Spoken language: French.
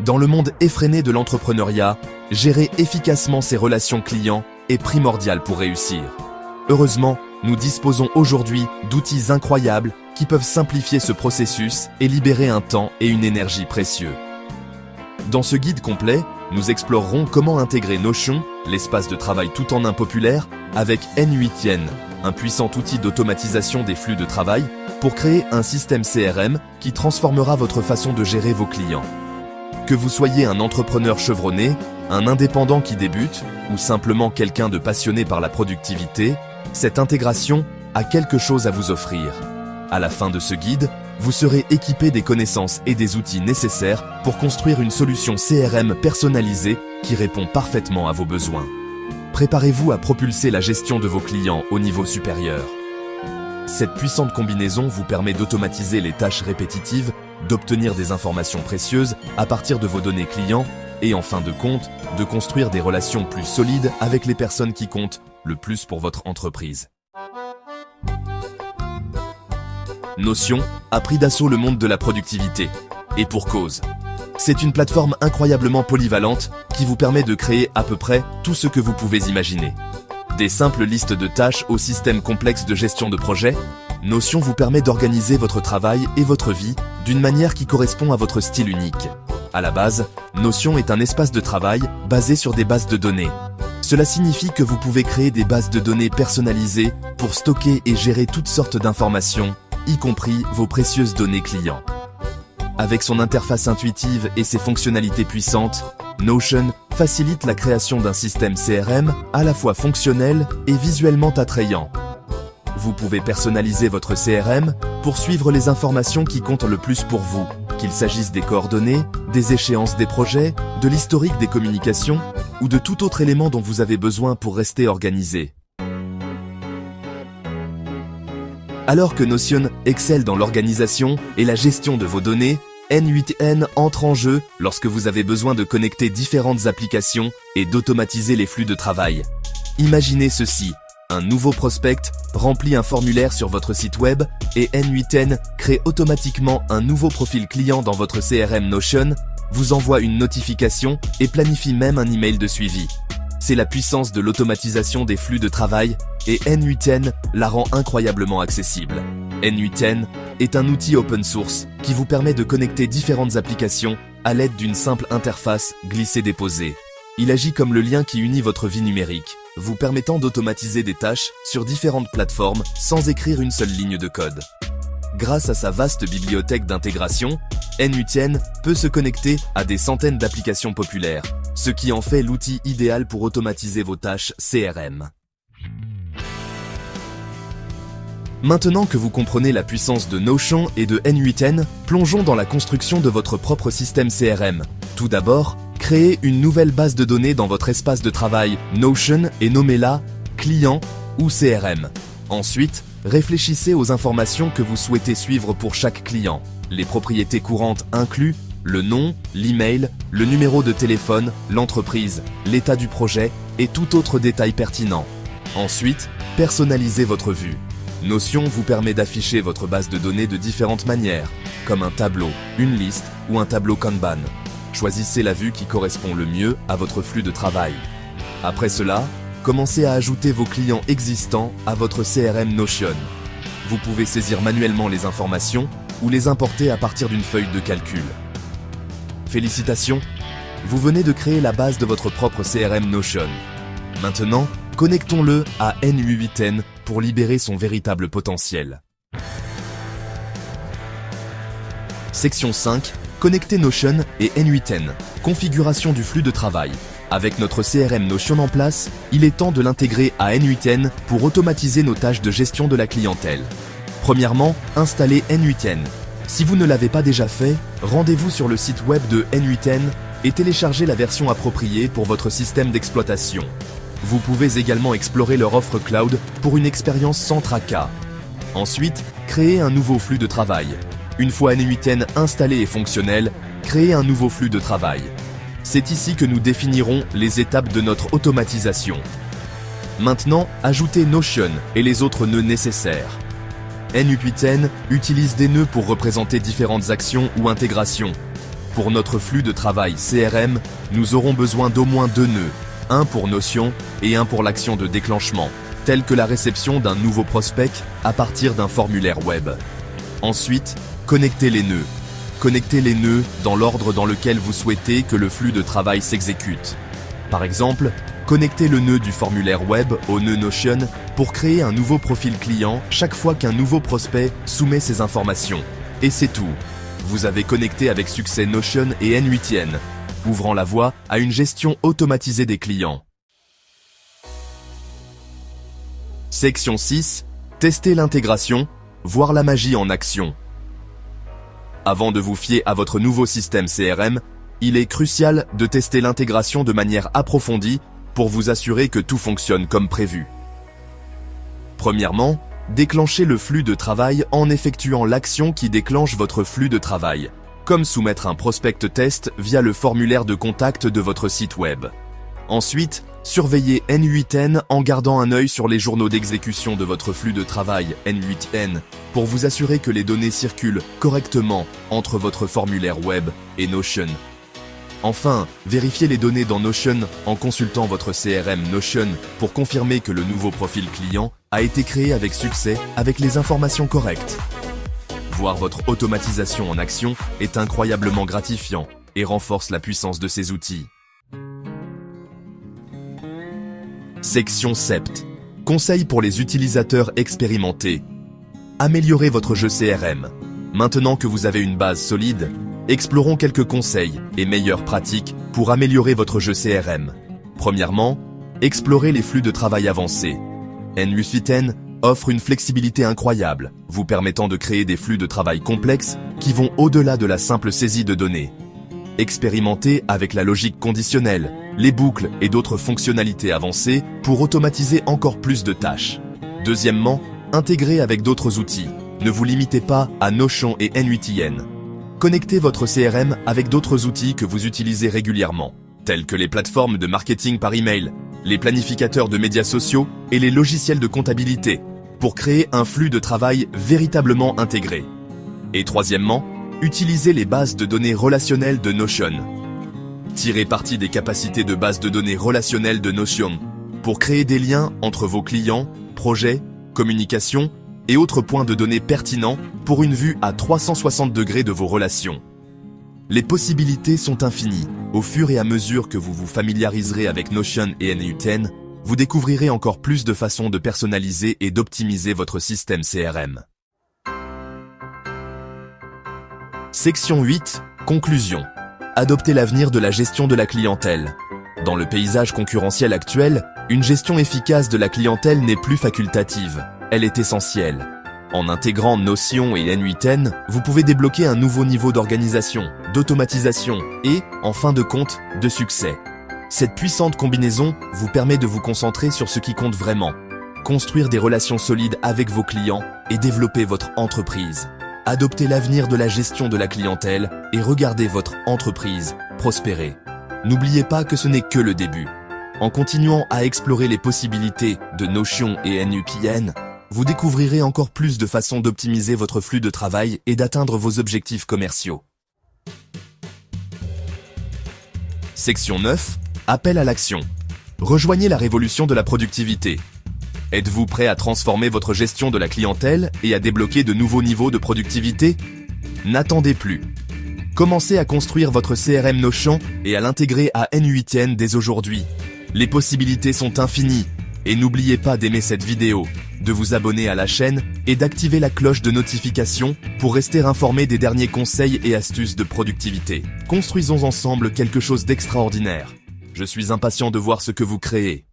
Dans le monde effréné de l'entrepreneuriat, gérer efficacement ses relations clients est primordial pour réussir. Heureusement, nous disposons aujourd'hui d'outils incroyables qui peuvent simplifier ce processus et libérer un temps et une énergie précieux. Dans ce guide complet, nous explorerons comment intégrer Notion, l'espace de travail tout en un populaire, avec N8n, un puissant outil d'automatisation des flux de travail, pour créer un système CRM qui transformera votre façon de gérer vos clients. Que vous soyez un entrepreneur chevronné, un indépendant qui débute, ou simplement quelqu'un de passionné par la productivité, cette intégration a quelque chose à vous offrir. À la fin de ce guide, vous serez équipé des connaissances et des outils nécessaires pour construire une solution CRM personnalisée qui répond parfaitement à vos besoins. Préparez-vous à propulser la gestion de vos clients au niveau supérieur. Cette puissante combinaison vous permet d'automatiser les tâches répétitives, d'obtenir des informations précieuses à partir de vos données clients et en fin de compte, de construire des relations plus solides avec les personnes qui comptent le plus pour votre entreprise. Notion a pris d'assaut le monde de la productivité. Et pour cause. C'est une plateforme incroyablement polyvalente qui vous permet de créer à peu près tout ce que vous pouvez imaginer. Des simples listes de tâches au système complexe de gestion de projet, Notion vous permet d'organiser votre travail et votre vie d'une manière qui correspond à votre style unique. À la base, Notion est un espace de travail basé sur des bases de données. Cela signifie que vous pouvez créer des bases de données personnalisées pour stocker et gérer toutes sortes d'informations, y compris vos précieuses données clients. Avec son interface intuitive et ses fonctionnalités puissantes, Notion facilite la création d'un système CRM à la fois fonctionnel et visuellement attrayant. Vous pouvez personnaliser votre CRM pour suivre les informations qui comptent le plus pour vous, qu'il s'agisse des coordonnées, des échéances des projets, de l'historique des communications ou de tout autre élément dont vous avez besoin pour rester organisé. Alors que Notion excelle dans l'organisation et la gestion de vos données, N8n entre en jeu lorsque vous avez besoin de connecter différentes applications et d'automatiser les flux de travail. Imaginez ceci, un nouveau prospect remplit un formulaire sur votre site web et N8n crée automatiquement un nouveau profil client dans votre CRM Notion, vous envoie une notification et planifie même un email de suivi. C'est la puissance de l'automatisation des flux de travail et N8n la rend incroyablement accessible. N8n est un outil open source qui vous permet de connecter différentes applications à l'aide d'une simple interface glisser-déposer. Il agit comme le lien qui unit votre vie numérique, vous permettant d'automatiser des tâches sur différentes plateformes sans écrire une seule ligne de code. Grâce à sa vaste bibliothèque d'intégration, N8n peut se connecter à des centaines d'applications populaires, ce qui en fait l'outil idéal pour automatiser vos tâches CRM. Maintenant que vous comprenez la puissance de Notion et de N8n, plongeons dans la construction de votre propre système CRM. Tout d'abord, créez une nouvelle base de données dans votre espace de travail Notion et nommez-la « Client » ou CRM. Ensuite, réfléchissez aux informations que vous souhaitez suivre pour chaque client. Les propriétés courantes incluent le nom, l'email, le numéro de téléphone, l'entreprise, l'état du projet et tout autre détail pertinent. Ensuite, personnalisez votre vue. Notion vous permet d'afficher votre base de données de différentes manières, comme un tableau, une liste ou un tableau Kanban. Choisissez la vue qui correspond le mieux à votre flux de travail. Après cela, commencez à ajouter vos clients existants à votre CRM Notion. Vous pouvez saisir manuellement les informations ou les importer à partir d'une feuille de calcul. Félicitations, vous venez de créer la base de votre propre CRM Notion. Maintenant, connectons-le à N8n pour libérer son véritable potentiel. Section 5. Connecter Notion et N8n. Configuration du flux de travail. Avec notre CRM Notion en place, il est temps de l'intégrer à N8n pour automatiser nos tâches de gestion de la clientèle. Premièrement, installez N8n. Si vous ne l'avez pas déjà fait, rendez-vous sur le site web de N8n et téléchargez la version appropriée pour votre système d'exploitation. Vous pouvez également explorer leur offre cloud pour une expérience sans tracas. Ensuite, créez un nouveau flux de travail. Une fois N8n installé et fonctionnel, créez un nouveau flux de travail. C'est ici que nous définirons les étapes de notre automatisation. Maintenant, ajoutez Notion et les autres nœuds nécessaires. N8n utilise des nœuds pour représenter différentes actions ou intégrations. Pour notre flux de travail CRM, nous aurons besoin d'au moins 2 nœuds, un pour Notion et un pour l'action de déclenchement, telle que la réception d'un nouveau prospect à partir d'un formulaire web. Ensuite, connectez les nœuds. Connectez les nœuds dans l'ordre dans lequel vous souhaitez que le flux de travail s'exécute. Par exemple, connectez le nœud du formulaire web au nœud Notion pour créer un nouveau profil client chaque fois qu'un nouveau prospect soumet ses informations. Et c'est tout. Vous avez connecté avec succès Notion et N8n, ouvrant la voie à une gestion automatisée des clients. Section 6. Tester l'intégration, voir la magie en action. Avant de vous fier à votre nouveau système CRM, il est crucial de tester l'intégration de manière approfondie pour vous assurer que tout fonctionne comme prévu. Premièrement, déclenchez le flux de travail en effectuant l'action qui déclenche votre flux de travail, comme soumettre un prospect test via le formulaire de contact de votre site web. Ensuite, surveillez N8n en gardant un œil sur les journaux d'exécution de votre flux de travail N8n pour vous assurer que les données circulent correctement entre votre formulaire web et Notion. Enfin, vérifiez les données dans Notion en consultant votre CRM Notion pour confirmer que le nouveau profil client a été créé avec succès avec les informations correctes. Voir votre automatisation en action est incroyablement gratifiant et renforce la puissance de ces outils. Section 7. Conseils pour les utilisateurs expérimentés. Améliorez votre jeu CRM. Maintenant que vous avez une base solide, explorons quelques conseils et meilleures pratiques pour améliorer votre jeu CRM. Premièrement, explorez les flux de travail avancés. N8n offre une flexibilité incroyable, vous permettant de créer des flux de travail complexes qui vont au-delà de la simple saisie de données. Expérimentez avec la logique conditionnelle, les boucles et d'autres fonctionnalités avancées pour automatiser encore plus de tâches. Deuxièmement, intégrez avec d'autres outils. Ne vous limitez pas à Notion et N8n. Connectez votre CRM avec d'autres outils que vous utilisez régulièrement, tels que les plateformes de marketing par email, les planificateurs de médias sociaux et les logiciels de comptabilité, pour créer un flux de travail véritablement intégré. Et troisièmement, utilisez les bases de données relationnelles de Notion. Tirez parti des capacités de base de données relationnelles de Notion pour créer des liens entre vos clients, projets, communications et autres points de données pertinents pour une vue à 360 degrés de vos relations. Les possibilités sont infinies. Au fur et à mesure que vous vous familiariserez avec Notion et N8n, vous découvrirez encore plus de façons de personnaliser et d'optimiser votre système CRM. Section 8. Conclusion. Adoptez l'avenir de la gestion de la clientèle. Dans le paysage concurrentiel actuel, une gestion efficace de la clientèle n'est plus facultative, elle est essentielle. En intégrant Notion et N8n, vous pouvez débloquer un nouveau niveau d'organisation, d'automatisation et, en fin de compte, de succès. Cette puissante combinaison vous permet de vous concentrer sur ce qui compte vraiment, construire des relations solides avec vos clients et développer votre entreprise. Adoptez l'avenir de la gestion de la clientèle et regardez votre entreprise prospérer. N'oubliez pas que ce n'est que le début. En continuant à explorer les possibilités de Notion et N8n, vous découvrirez encore plus de façons d'optimiser votre flux de travail et d'atteindre vos objectifs commerciaux. Section 9. Appel à l'action. Rejoignez la révolution de la productivité. Êtes-vous prêt à transformer votre gestion de la clientèle et à débloquer de nouveaux niveaux de productivité? N'attendez plus. Commencez à construire votre CRM Notion et à l'intégrer à N8n dès aujourd'hui. Les possibilités sont infinies. Et n'oubliez pas d'aimer cette vidéo, de vous abonner à la chaîne et d'activer la cloche de notification pour rester informé des derniers conseils et astuces de productivité. Construisons ensemble quelque chose d'extraordinaire. Je suis impatient de voir ce que vous créez.